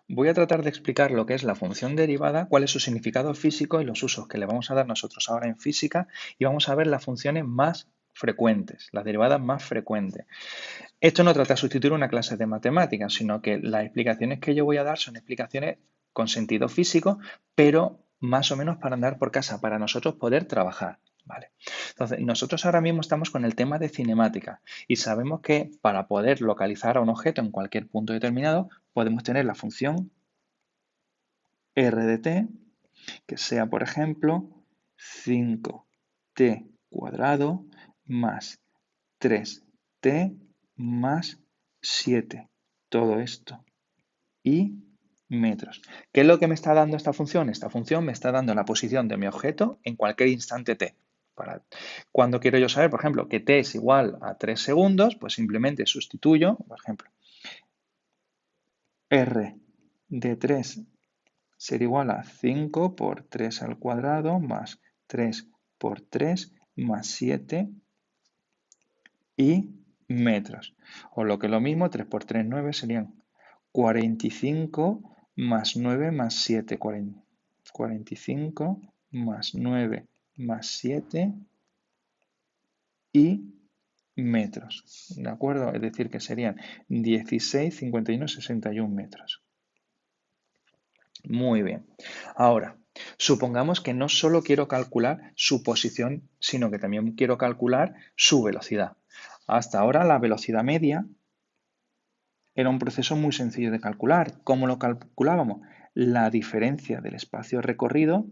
Voy a tratar de explicar lo que es la función derivada, cuál es su significado físico y los usos que le vamos a dar nosotros ahora en física y vamos a ver las funciones más frecuentes, las derivadas más frecuentes. Esto no trata de sustituir una clase de matemáticas, sino que las explicaciones que yo voy a dar son explicaciones con sentido físico, pero más o menos para andar por casa, para nosotros poder trabajar. ¿Vale? Entonces, nosotros ahora mismo estamos con el tema de cinemática y sabemos que para poder localizar a un objeto en cualquier punto determinado, podemos tener la función r de t, que sea, por ejemplo, 5t cuadrado más 3t más 7. Todo esto. Y metros. ¿Qué es lo que me está dando esta función? Esta función me está dando la posición de mi objeto en cualquier instante t. Cuando quiero yo saber, por ejemplo, que t es igual a 3 segundos, pues simplemente sustituyo, por ejemplo, r de 3 será igual a 5 por 3 al cuadrado más 3 por 3 más 7 y metros. O lo que es lo mismo, 3 por 3, 9 serían 45 más 9 más 7. 45 más 9 más 7 y metros. ¿De acuerdo? Es decir, que serían 16, 51, 61 metros. Muy bien. Ahora, supongamos que no solo quiero calcular su posición, sino que también quiero calcular su velocidad. Hasta ahora la velocidad media era un proceso muy sencillo de calcular. ¿Cómo lo calculábamos? La diferencia del espacio recorrido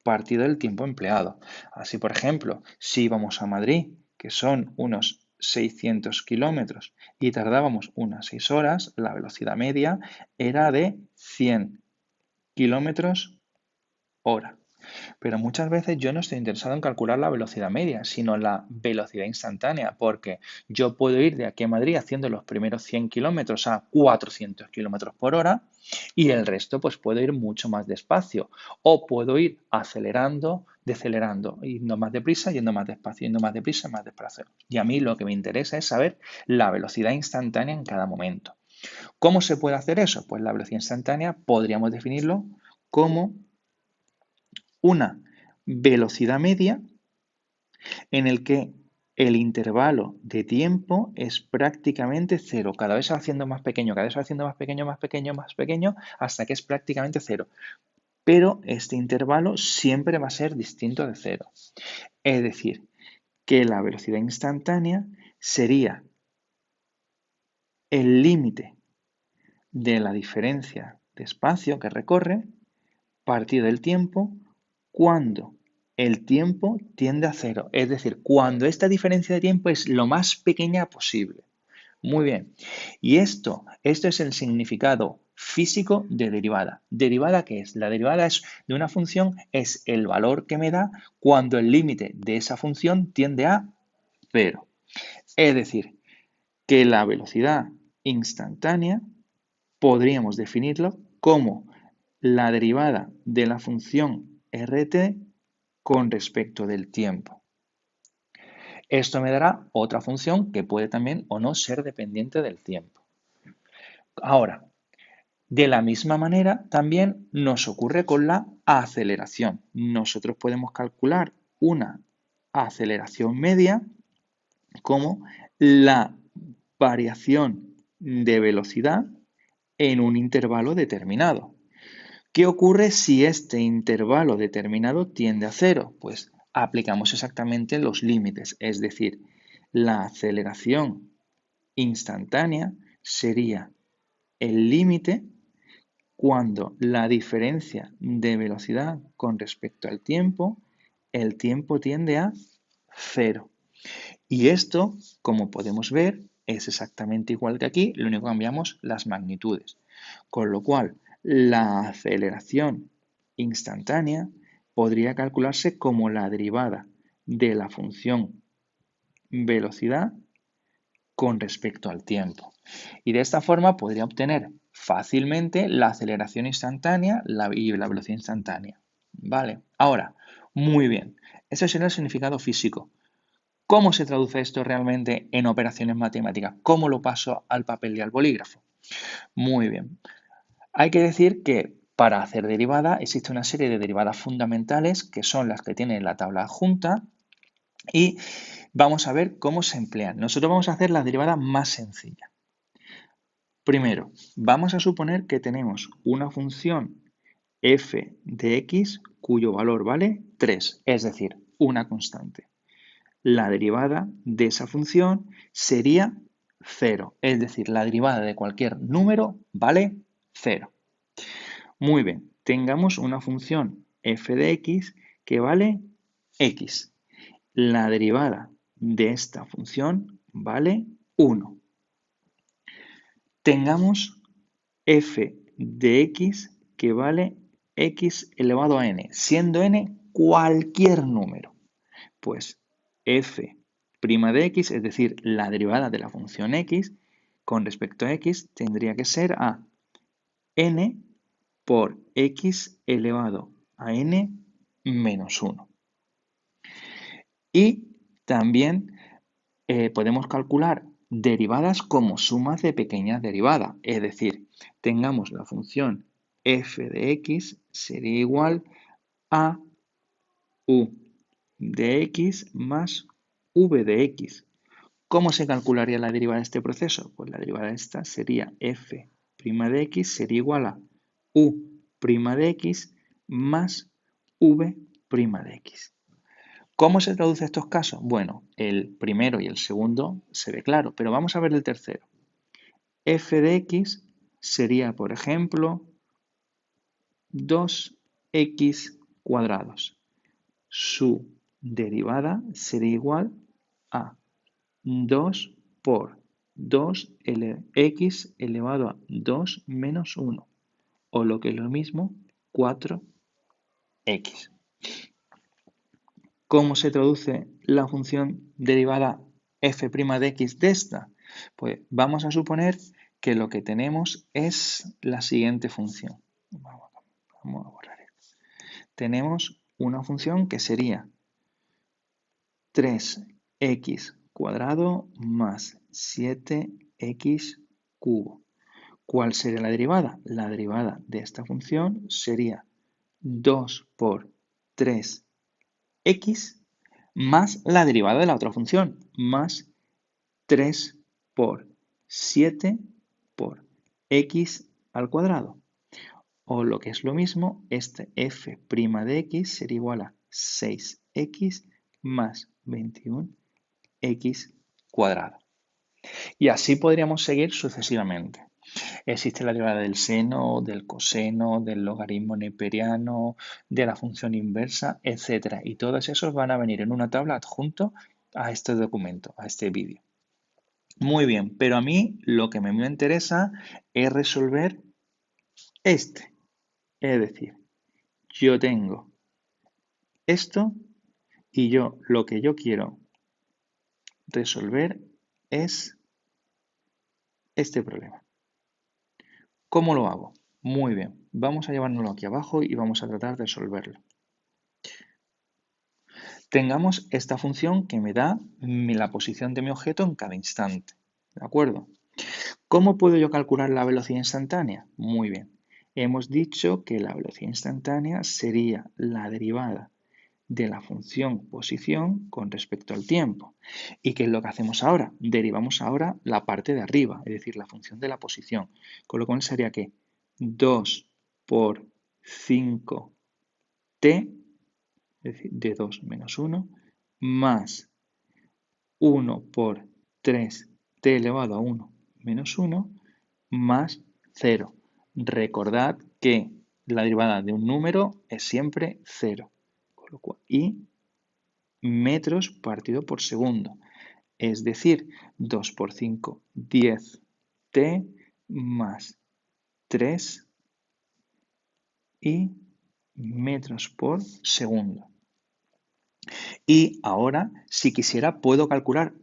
partido del tiempo empleado. Así, por ejemplo, si íbamos a Madrid, que son unos 600 kilómetros, y tardábamos unas 6 horas, la velocidad media era de 100 kilómetros hora. Pero muchas veces yo no estoy interesado en calcular la velocidad media, sino la velocidad instantánea, porque yo puedo ir de aquí a Madrid haciendo los primeros 100 kilómetros a 400 kilómetros por hora y el resto pues puedo ir mucho más despacio o puedo ir acelerando, decelerando, yendo más deprisa, yendo más despacio, yendo más deprisa, más despacio. Y a mí lo que me interesa es saber la velocidad instantánea en cada momento. ¿Cómo se puede hacer eso? Pues la velocidad instantánea podríamos definirlo como una velocidad media en el que el intervalo de tiempo es prácticamente cero. Cada vez se va haciendo más pequeño, cada vez se va haciendo más pequeño, más pequeño, más pequeño, hasta que es prácticamente cero. Pero este intervalo siempre va a ser distinto de cero. Es decir, que la velocidad instantánea sería el límite de la diferencia de espacio que recorre partido del tiempo cuando el tiempo tiende a cero, es decir, cuando esta diferencia de tiempo es lo más pequeña posible. Muy bien. Y esto es el significado físico de derivada. ¿Derivada qué es? La derivada es de una función, es el valor que me da cuando el límite de esa función tiende a cero. Es decir, que la velocidad instantánea podríamos definirlo como la derivada de la función rt con respecto del tiempo. Esto me dará otra función que puede también o no ser dependiente del tiempo. Ahora, de la misma manera también nos ocurre con la aceleración. Nosotros podemos calcular una aceleración media como la variación de velocidad en un intervalo determinado. ¿Qué ocurre si este intervalo determinado tiende a cero? Pues aplicamos exactamente los límites, es decir, la aceleración instantánea sería el límite cuando la diferencia de velocidad con respecto al tiempo, el tiempo tiende a cero. Y esto, como podemos ver, es exactamente igual que aquí, lo único que cambiamos las magnitudes. Con lo cual, la aceleración instantánea podría calcularse como la derivada de la función velocidad con respecto al tiempo. Y de esta forma podría obtener fácilmente la aceleración instantánea y la velocidad instantánea. ¿Vale? Ahora, muy bien. Ese sería el significado físico. ¿Cómo se traduce esto realmente en operaciones matemáticas? ¿Cómo lo paso al papel y al bolígrafo? Muy bien. Hay que decir que para hacer derivada existe una serie de derivadas fundamentales que son las que tiene la tabla adjunta y vamos a ver cómo se emplean. Nosotros vamos a hacer la derivada más sencilla. Primero, vamos a suponer que tenemos una función f de x cuyo valor vale 3, es decir, una constante. La derivada de esa función sería 0, es decir, la derivada de cualquier número vale 0. Muy bien, tengamos una función f de x que vale x. La derivada de esta función vale 1. Tengamos f de x que vale x elevado a n, siendo n cualquier número. Pues f' de x, es decir, la derivada de la función x, con respecto a x, tendría que ser a n por x elevado a n menos 1. Y también podemos calcular derivadas como sumas de pequeñas derivadas. Es decir, tengamos la función f de x sería igual a u de x más v de x. ¿Cómo se calcularía la derivada de este proceso? Pues la derivada de esta sería f' de x sería igual a u' de x más v' de x. ¿Cómo se traduce estos casos? Bueno, el primero y el segundo se ve claro, pero vamos a ver el tercero. F de x sería, por ejemplo, 2x cuadrados. Su derivada sería igual a 2 por 2x elevado a 2 menos 1, o lo que es lo mismo, 4x. ¿Cómo se traduce la función derivada f' de x de esta? Pues vamos a suponer que lo que tenemos es la siguiente función. Vamos a borrar esto. Tenemos una función que sería 3x cuadrado más 7x cubo. ¿Cuál sería la derivada? La derivada de esta función sería 2 por 3x más la derivada de la otra función, más 3 por 7 por x al cuadrado. O lo que es lo mismo, este f' de x sería igual a 6x más 21x cuadrado. Y así podríamos seguir sucesivamente. Existe la derivada del seno, del coseno, del logaritmo neperiano, de la función inversa, etc. Y todos esos van a venir en una tabla adjunto a este documento, a este vídeo. Muy bien, pero a mí lo que me interesa es resolver este. Es decir, yo tengo esto y lo que yo quiero resolver es este problema. ¿Cómo lo hago? Muy bien, vamos a llevárnoslo aquí abajo y vamos a tratar de resolverlo. Tengamos esta función que me da la posición de mi objeto en cada instante. ¿De acuerdo? ¿Cómo puedo yo calcular la velocidad instantánea? Muy bien. Hemos dicho que la velocidad instantánea sería la derivada de la función posición con respecto al tiempo. ¿Y qué es lo que hacemos ahora? Derivamos ahora la parte de arriba, es decir, la función de la posición. Con lo cual sería que 2 por 5t, es decir, de 2 menos 1, más 1 por 3t elevado a 1 menos 1, más 0. Recordad que la derivada de un número es siempre 0. Y metros partido por segundo. Es decir, 2 por 5, 10t más 3 y metros por segundo. Y ahora, si quisiera,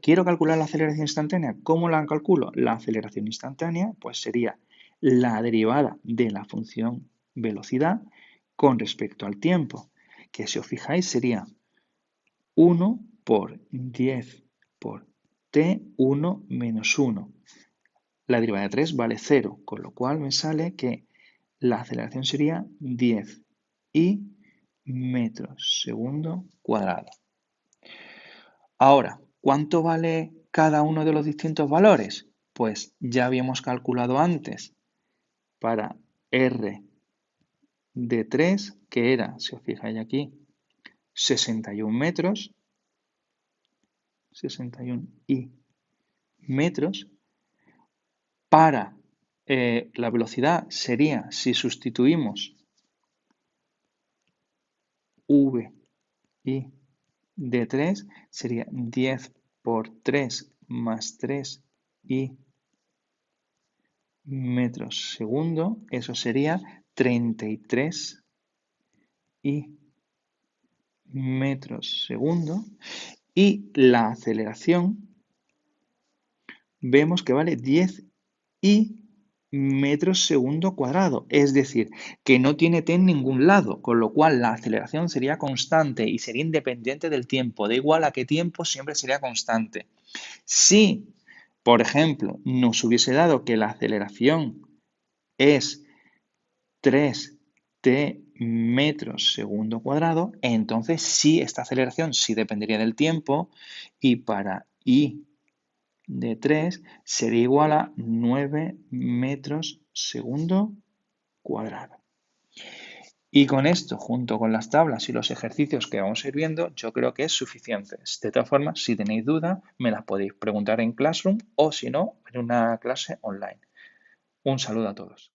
quiero calcular la aceleración instantánea. ¿Cómo la calculo? La aceleración instantánea, pues sería la derivada de la función velocidad con respecto al tiempo, que si os fijáis sería 1 por 10 por t, 1 menos 1. La derivada de 3 vale 0, con lo cual me sale que la aceleración sería 10 y metros segundo cuadrado. Ahora, ¿cuánto vale cada uno de los distintos valores? Pues ya habíamos calculado antes para R de 3, que era, si os fijáis aquí, 61 metros, 61 y metros. Para la velocidad sería, si sustituimos V y de 3, sería 10 por 3 más 3 y metros segundo. Eso sería 33 y metros segundo. Y la aceleración vemos que vale 10 y metros segundo cuadrado, es decir, que no tiene t en ningún lado, con lo cual la aceleración sería constante y sería independiente del tiempo, da igual a qué tiempo, siempre sería constante. Si, por ejemplo, nos hubiese dado que la aceleración es 3t metros segundo cuadrado, entonces sí, esta aceleración sí dependería del tiempo y para i de 3 sería igual a 9 metros segundo cuadrado. Y con esto, junto con las tablas y los ejercicios que vamos a ir viendo, yo creo que es suficiente. De todas formas, si tenéis dudas, me las podéis preguntar en Classroom o si no, en una clase online. Un saludo a todos.